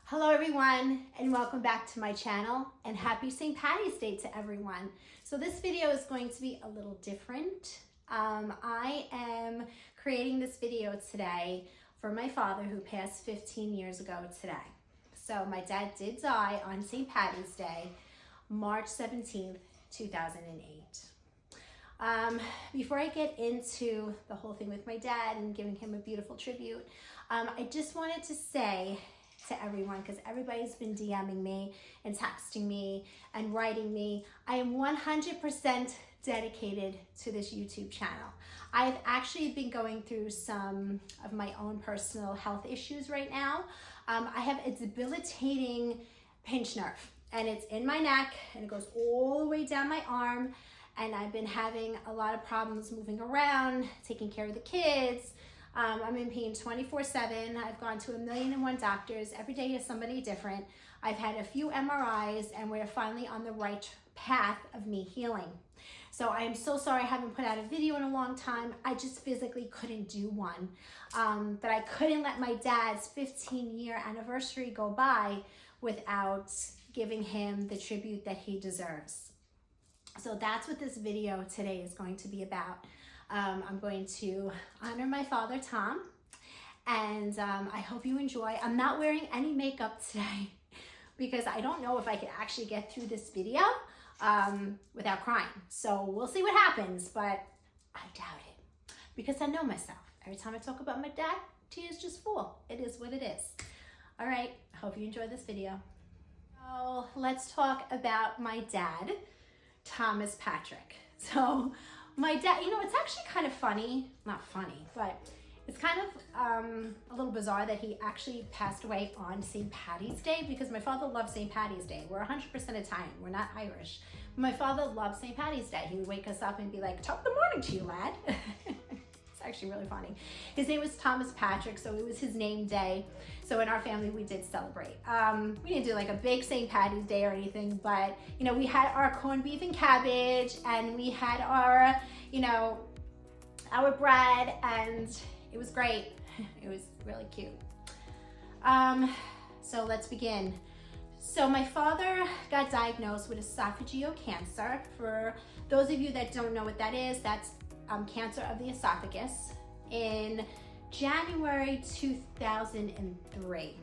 Hello everyone, and welcome back to my channel, and happy St. Paddy's Day to everyone. So this video is going to be a little different. I am creating this video today for my father who passed 15 years ago today. So my dad did die on St. Paddy's Day, March 17th, 2008. Before I get into the whole thing with my dad and giving him a beautiful tribute, I just wanted to say to everyone, because everybody's been DMing me and texting me and writing me, I am 100% dedicated to this YouTube channel. I've actually been going through some of my own personal health issues right now. I have a debilitating pinched nerve, and it's in my neck, and it goes all the way down my arm, and I've been having a lot of problems moving around, taking care of the kids. I'm in pain 24/7. I've gone to 1,000,001 doctors. Every day is somebody different. I've had a few MRIs, and we're finally on the right path of me healing. So I am so sorry I haven't put out a video in a long time. I just physically couldn't do one. But I couldn't let my dad's 15-year anniversary go by without giving him the tribute that he deserves. So that's what this video today is going to be about. I'm going to honor my father, Tom, and I hope you enjoy. I'm not wearing any makeup today because I don't know if I can actually get through this video without crying. So we'll see what happens, but I doubt it because I know myself. Every time I talk about my dad, tears just fall. It is what it is. All right, I hope you enjoy this video. So let's talk about my dad, Thomas Patrick. So my dad, you know, it's actually kind of funny, not funny, but it's kind of a little bizarre that he actually passed away on St. Paddy's Day, because my father loved St. Paddy's Day. We're 100% Italian, we're not Irish. My father loved St. Paddy's Day. He would wake us up and be like, top of the morning to you, lad. It's actually really funny. His name was Thomas Patrick, so it was his name day. So in our family, we did celebrate. We didn't do like a big St. Paddy's Day or anything, but you know, we had our corned beef and cabbage, and we had our, you know, our bread, and it was great. It was really cute. So let's begin. So my father got diagnosed with esophageal cancer. For those of you that don't know what that is, that's cancer of the esophagus in January 2003.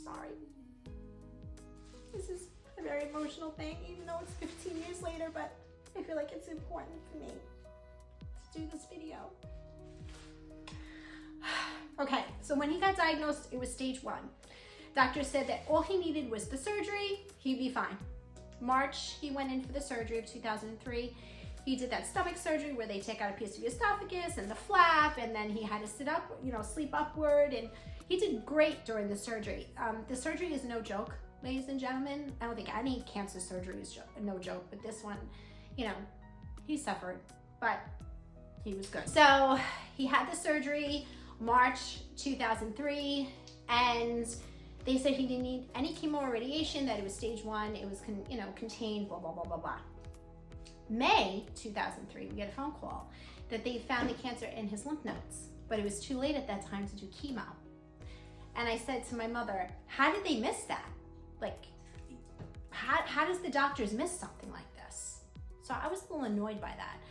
Sorry. This is a very emotional thing, even though it's 15 years later, but I feel like it's important for me to do this video. Okay, so when he got diagnosed, it was stage 1. Doctors said that all he needed was the surgery, he'd be fine. March, he went in for the surgery of 2003. He did that stomach surgery where they take out a piece of your esophagus and the flap, and then he had to sit up, you know, sleep upward, and he did great during the surgery. The surgery is no joke, ladies and gentlemen. I don't think any cancer surgery is no joke, but this one, you know, he suffered, but he was good. So he had the surgery March 2003, and they said he didn't need any chemo or radiation, that it was stage 1, it was contained, blah, blah, blah, blah, blah. May 2003, we get a phone call that they found the cancer in his lymph nodes, but it was too late at that time to do chemo. And I said to my mother, how did they miss that? Like, how does the doctors miss something like this? So I was a little annoyed by that.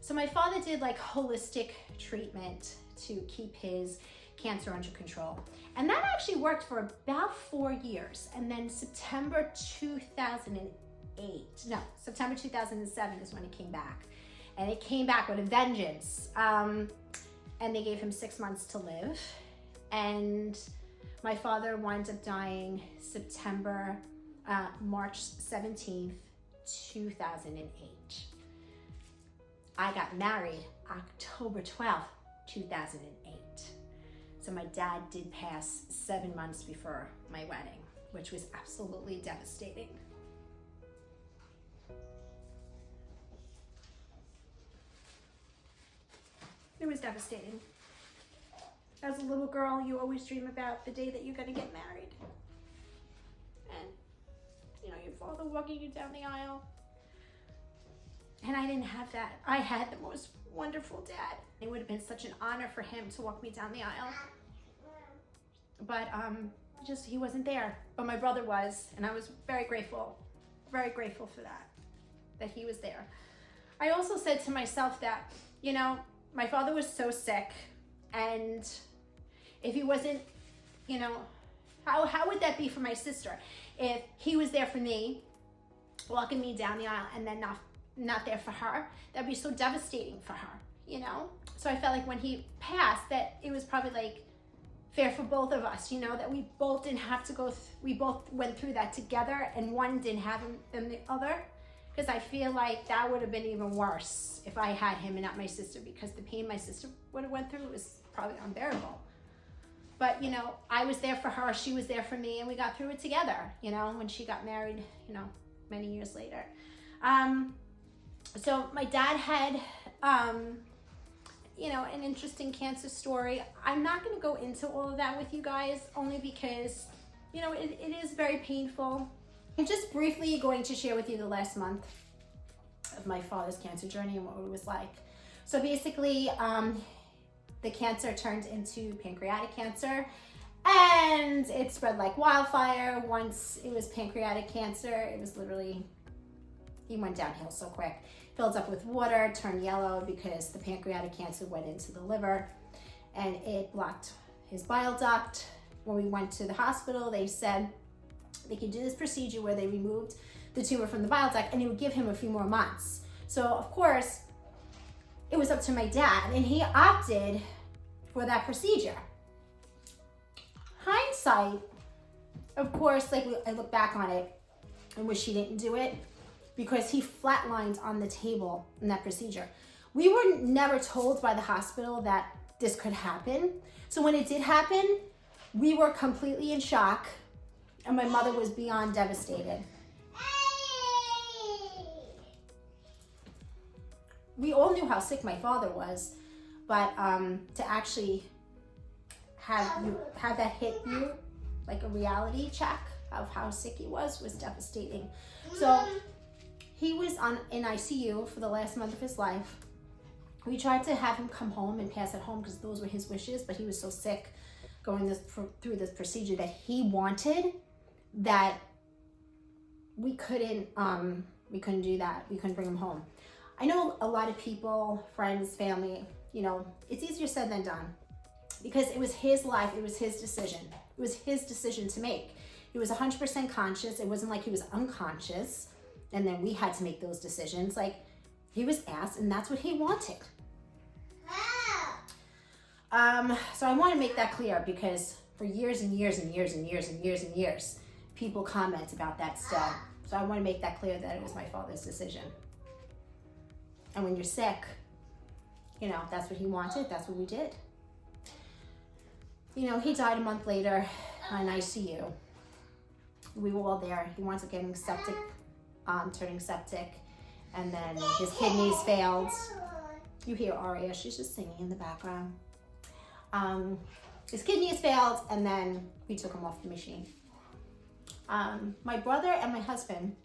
So my father did like holistic treatment to keep his cancer under control. And that actually worked for about 4 years. And then September 2007 is when it came back. And it came back with a vengeance. And they gave him 6 months to live. And my father winds up dying March 17th, 2008. I got married October 12th, 2008. So my dad did pass 7 months before my wedding, which was absolutely devastating. It was devastating. As a little girl, you always dream about the day that you're gonna get married. And, you know, your father walking you down the aisle. And I didn't have that. I had the most wonderful dad. It would have been such an honor for him to walk me down the aisle. But just he wasn't there. But my brother was, and I was very grateful for that he was there. I also said to myself that, you know, my father was so sick, and if he wasn't, you know, how would that be for my sister if he was there for me, walking me down the aisle, and then not there for her? That'd be so devastating for her, you know? So I felt like when he passed, that it was probably like fair for both of us, you know, that we both didn't have to we both went through that together, and one didn't have him than the other. Because I feel like that would have been even worse if I had him and not my sister, because the pain my sister would have went through was probably unbearable. But, you know, I was there for her, she was there for me, and we got through it together, you know, when she got married, you know, many years later. So my dad had, you know, an interesting cancer story. I'm not going to go into all of that with you guys, only because, you know, it is very painful. I'm just briefly going to share with you the last month of my father's cancer journey and what it was like. So basically, the cancer turned into pancreatic cancer, and it spread like wildfire. Once it was pancreatic cancer, it was literally, he went downhill so quick. Filled up with water, turned yellow because the pancreatic cancer went into the liver, and it blocked his bile duct. When we went to the hospital, they said they could do this procedure where they removed the tumor from the bile duct, and it would give him a few more months. So of course, it was up to my dad, and he opted for that procedure. Hindsight, of course, like I look back on it and wish he didn't do it, because he flatlined on the table in that procedure. We were never told by the hospital that this could happen. So when it did happen, we were completely in shock, and my mother was beyond devastated. We all knew how sick my father was, but to actually have that hit you like a reality check of how sick he was devastating. So he was in ICU for the last month of his life. We tried to have him come home and pass at home because those were his wishes, but he was so sick going through this procedure that he wanted that we couldn't do that. We couldn't bring him home. I know a lot of people, friends, family, you know, it's easier said than done, because it was his life, it was his decision. It was his decision to make. He was 100% conscious. It wasn't like he was unconscious and then we had to make those decisions. Like, he was asked, and that's what he wanted. So I want to make that clear, because for years and years and years and years and years and years, people comment about that still. So I want to make that clear that it was my father's decision. And when you're sick, you know, that's what he wanted. That's what we did. You know, he died a month later in ICU. We were all there. He winds up getting septic, turning septic, and then his kidneys failed. You hear Aria, she's just singing in the background. His kidneys failed, and then we took him off the machine. My brother and my husband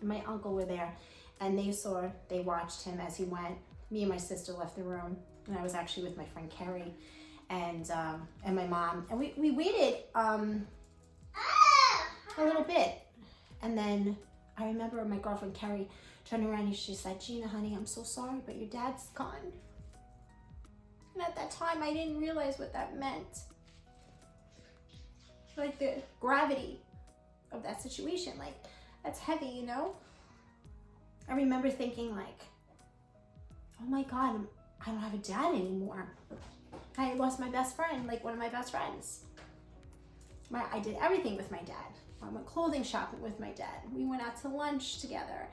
and my uncle were there, and they watched him as he went. Me and my sister left the room, and I was actually with my friend Carrie and my mom, and we waited a little bit, and then I remember my girlfriend Carrie turned around and she said, "Gina, honey, I'm so sorry, but your dad's gone." And at that time, I didn't realize what that meant. Like, the gravity of that situation, like, that's heavy, you know? I remember thinking, like, oh my God, I don't have a dad anymore. I lost my best friend, like one of my best friends. I did everything with my dad. I went clothing shopping with my dad. We went out to lunch together.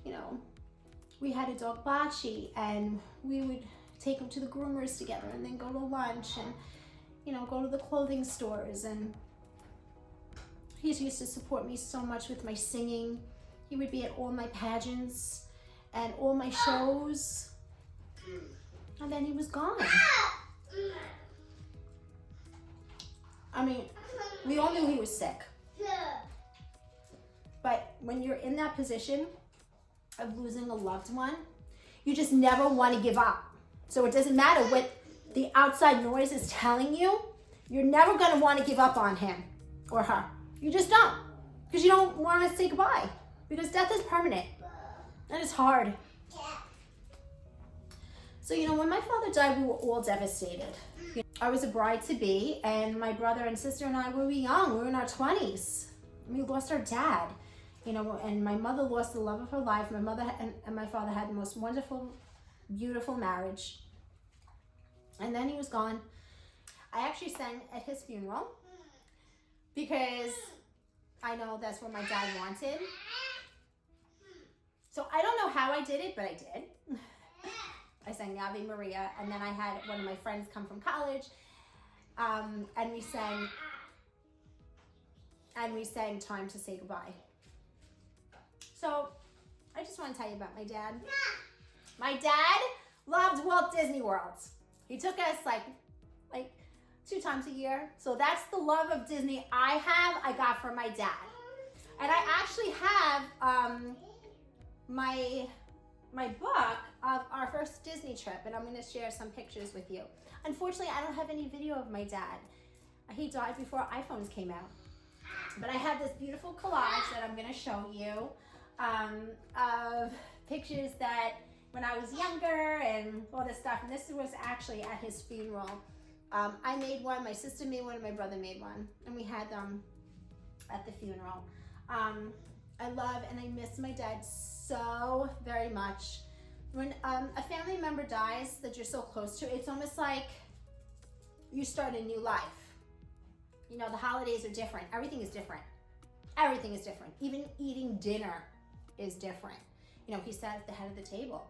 You know, we had a dog, Bachi, and we would take him to the groomers together and then go to lunch and, you know, go to the clothing stores. And he used to support me so much with my singing. He would be at all my pageants and all my shows. And then he was gone. I mean, we all knew he was sick. But when you're in that position of losing a loved one, you just never want to give up. So it doesn't matter what the outside noise is telling you, you're never gonna wanna give up on him or her. You just don't, because you don't wanna say goodbye, because death is permanent and it's hard. So, you know, when my father died, we were all devastated. I was a bride-to-be, and my brother and sister and I, we were young. We were in our 20s. We lost our dad, you know, and my mother lost the love of her life. My mother and my father had the most wonderful, beautiful marriage. And then he was gone. I actually sang at his funeral because I know that's what my dad wanted. So I don't know how I did it, but I did. I sang Ave Maria, and then I had one of my friends come from college, and we sang Time to Say Goodbye. So I just want to tell you about my dad. My dad loved Walt Disney World. He took us like 2 times a year. So that's the love of Disney I got from my dad. And I actually have my book of our first Disney trip, and I'm going to share some pictures with you. Unfortunately, I don't have any video of my dad. He died before iPhones came out. But I have this beautiful collage that I'm going to show you of pictures that when I was younger and all this stuff. And this was actually at his funeral. I made one, my sister made one, and my brother made one. And we had them at the funeral. I love and I miss my dad so very much. When a family member dies that you're so close to, it's almost like you start a new life. You know, the holidays are different. Everything is different. Everything is different. Even eating dinner is different. You know, he sat at the head of the table.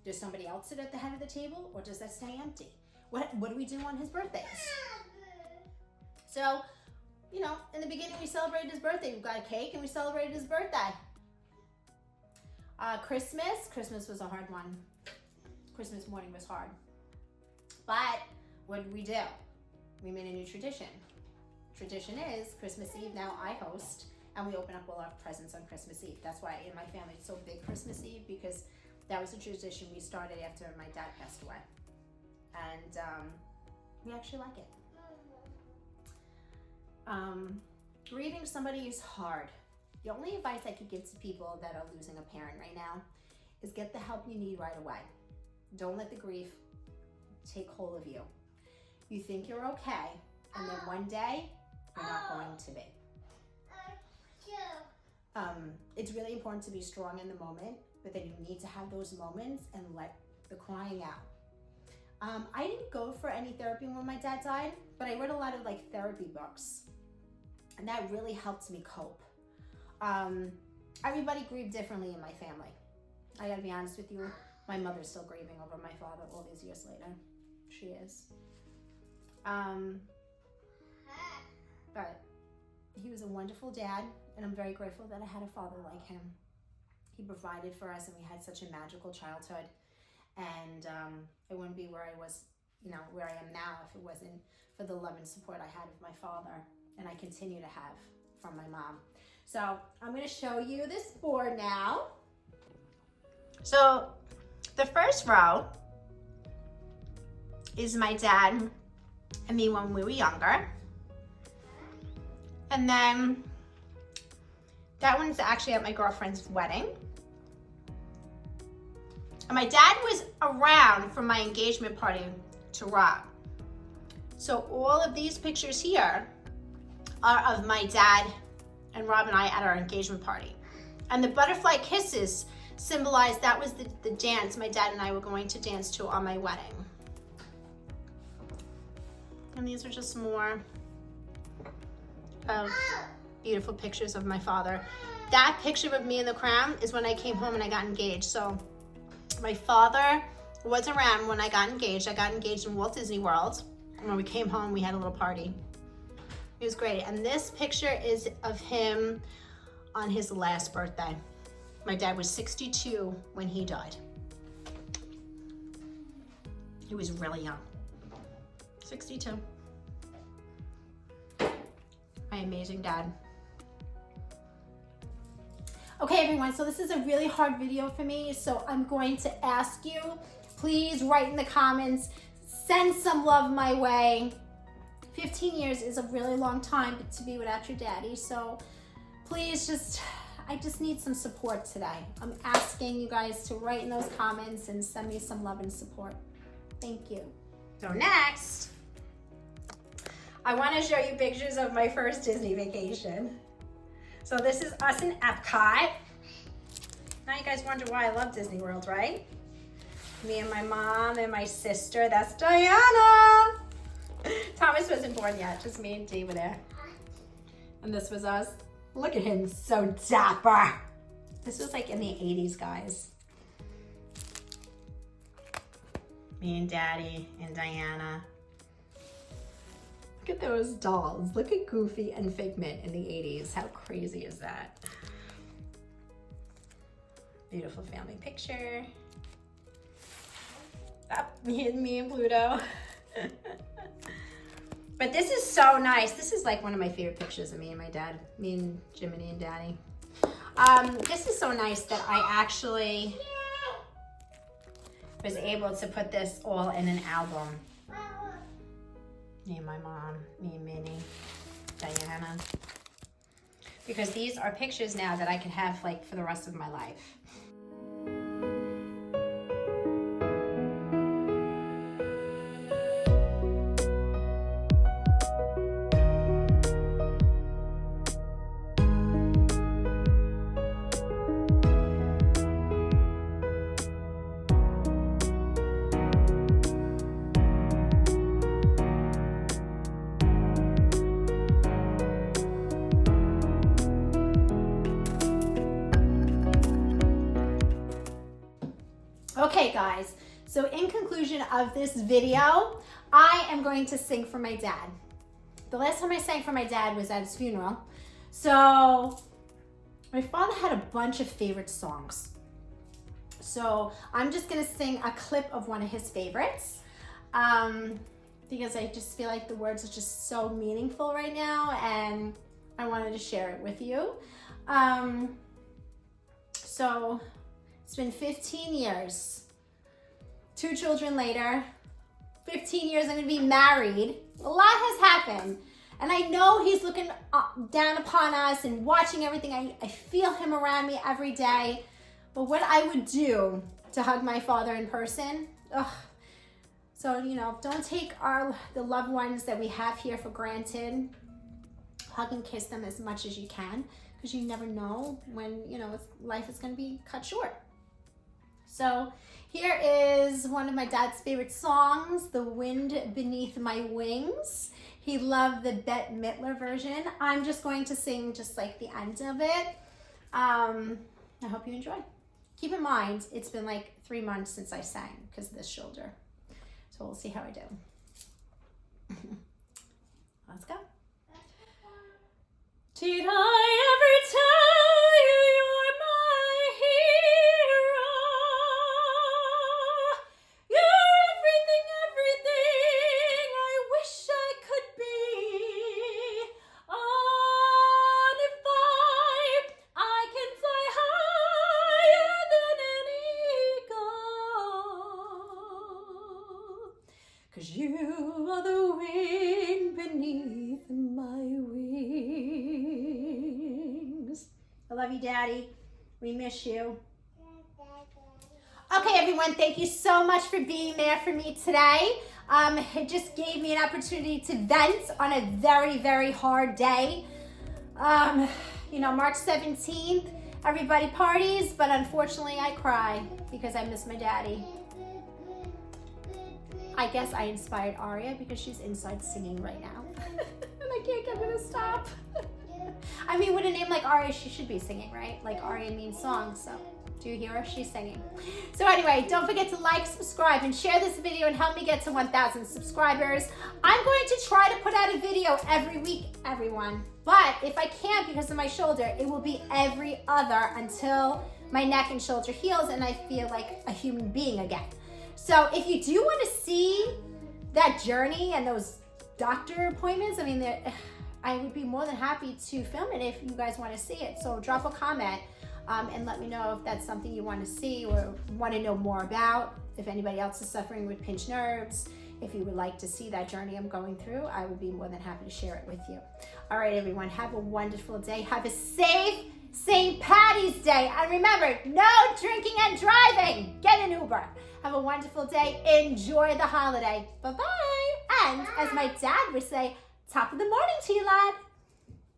Does somebody else sit at the head of the table, or does that stay empty? What do we do on his birthdays? So, you know, in the beginning we celebrated his birthday. We got a cake and we celebrated his birthday. Christmas was a hard one. Christmas morning was hard. But what did we do? We made a new tradition. Tradition is Christmas Eve now I host, and we open up all our presents on Christmas Eve. That's why in my family it's so big Christmas Eve, because that was a tradition we started after my dad passed away. And we actually like it. Grieving somebody is hard. The only advice I could give to people that are losing a parent right now is get the help you need right away. Don't let the grief take hold of you. You think you're okay, and then one day you're not going to be. It's really important to be strong in the moment, but then you need to have those moments and let the crying out. I didn't go for any therapy when my dad died, but I read a lot of like therapy books, and that really helped me cope. Everybody grieved differently in my family. I gotta be honest with you, my mother's still grieving over my father all these years later. She is. But he was a wonderful dad, and I'm very grateful that I had a father like him. He provided for us, and we had such a magical childhood. And I wouldn't be where I was, you know, where I am now if it wasn't for the love and support I had of my father, and I continue to have from my mom. So I'm going to show you this board now. So the first row is my dad and me when we were younger. And then that one's actually at my girlfriend's wedding. And my dad was around for my engagement party to Rob. So all of these pictures here are of my dad and Rob and I at our engagement party. And the butterfly kisses symbolize that was the dance my dad and I were going to dance to on my wedding. And these are just more of beautiful pictures of my father. That picture of me in the crown is when I came home and I got engaged. So my father was around when I got engaged. I got engaged in Walt Disney World. And when we came home, we had a little party. It was great. And this picture is of him on his last birthday. My dad was 62 when he died. He was really young. 62. My amazing dad. Okay, everyone, so this is a really hard video for me, so I'm going to ask you please write in the comments, send some love my way. 15 years is a really long time to be without your daddy, so please I just need some support today. I'm asking you guys to write in those comments and send me some love and support. Thank you. So next, I want to show you pictures of my first Disney vacation. So this is us in Epcot. Now you guys wonder why I love Disney World, right? Me and my mom and my sister, that's Diana. Thomas wasn't born yet, just me and Dee were there. And this was us. Look at him, so dapper. This was like in the 80s, guys. Me and Daddy and Diana. Look at those dolls. Look at Goofy and Figment in the 80s. How crazy is that? Beautiful family picture. Oh, me and Pluto. But this is so nice. This is like one of my favorite pictures of me and my dad, me and Jiminy and Daddy. This is so nice that I actually was able to put this all in an album. Me and my mom, me and Minnie, Diana. Because these are pictures now that I can have like for the rest of my life. Okay guys, so in conclusion of this video, I am going to sing for my dad. The last time I sang for my dad was at his funeral. So my father had a bunch of favorite songs. So I'm just gonna sing a clip of one of his favorites because I just feel like the words are just so meaningful right now and I wanted to share it with you. So it's been 15 years, 2 children later, 15 years I'm gonna be married. A lot has happened. And I know he's looking down upon us and watching everything. I feel him around me every day. But what I would do to hug my father in person, ugh. So, you know, don't take the loved ones that we have here for granted. Hug and kiss them as much as you can because you never know when, you know, life is gonna be cut short. So here is one of my dad's favorite songs, The Wind Beneath My Wings. He loved the Bette Midler version. I'm just going to sing just like the end of it. I hope you enjoy. Keep in mind, it's been like 3 months since I sang because of this shoulder. So we'll see how I do. Let's go. Did I ever tell you you're my hero? You're everything, everything I wish I could be. On if I can fly higher than an eagle. 'Cause you are the wind beneath my wings. I love you, Daddy. We miss you. Okay, everyone, thank you so much for being there for me today. It just gave me an opportunity to vent on a very, very hard day. You know, March 17th, everybody parties, but unfortunately I cry because I miss my daddy. I guess I inspired Aria because she's inside singing right now. And I can't get her to stop. I mean, with a name like Aria, she should be singing, right? Like Aria means song, so do you hear her? She's singing. So anyway, don't forget to like, subscribe, and share this video and help me get to 1,000 subscribers. I'm going to try to put out a video every week, everyone. But if I can't because of my shoulder, it will be every other until my neck and shoulder heals and I feel like a human being again. So if you do want to see that journey and those doctor appointments, I mean, I would be more than happy to film it if you guys want to see it. So drop a comment and let me know if that's something you want to see or want to know more about. if anybody else is suffering with pinched nerves, if you would like to see that journey I'm going through, I would be more than happy to share it with you. All right, everyone, have a wonderful day. Have a safe St. Paddy's Day. And remember, no drinking and driving. Get an Uber. Have a wonderful day. Enjoy the holiday. Bye-bye. And as my dad would say, top of the morning to you, lad.